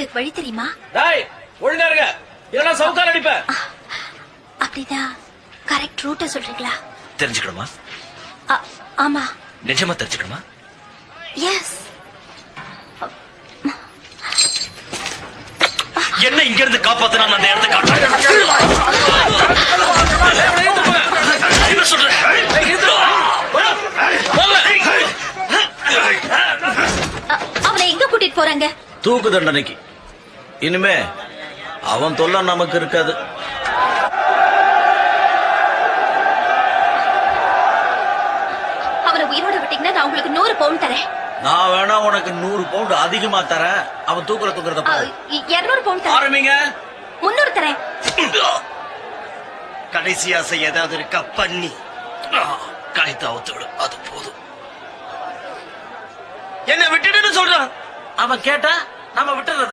போறதுக்கு வழி தெரியுமா? ஒழுங்கா இருங்க, இல்லைன்னா சவுக்கால் அடிப்பேன். அப்படிதான் கரெக்ட் ரூட்ட சொல்றீங்களா? தெரிஞ்சுக்கணுமா? ஆமா. நிஜமா தெரிஞ்சுக்கணுமா? எஸ். என்ன இங்க இருந்து காப்பாத்து, நான் அந்த இடத்தை காட்டுறேன். என்ன சொல்றேன்? அவனை எங்க கூட்டிட்டு போறாங்க? தூக்கு தண்டனைக்கு. இனிமே அவன் தொல்லை நமக்கு இருக்காது. அவனை உயிரோட விட்டீங்கன்னா நான் உங்களுக்கு 100 பவுண்ட் தரேன். நான் வேணா உனக்கு 100 பவுண்ட் அதிகமா தரேன். அவன் தூக்குறத 200 பவுண்ட் தரேன். ஆரம்பிங்க. 300 தரேன். கடைசி ஆசை ஏதாவது இருக்கா பண்ணி கழுத்தை அவுத்து விடு, அது போதும். என்ன விட்டுடுன்னு சொல்றான். அவன் கேட்டா நம்ம விட்டுறது.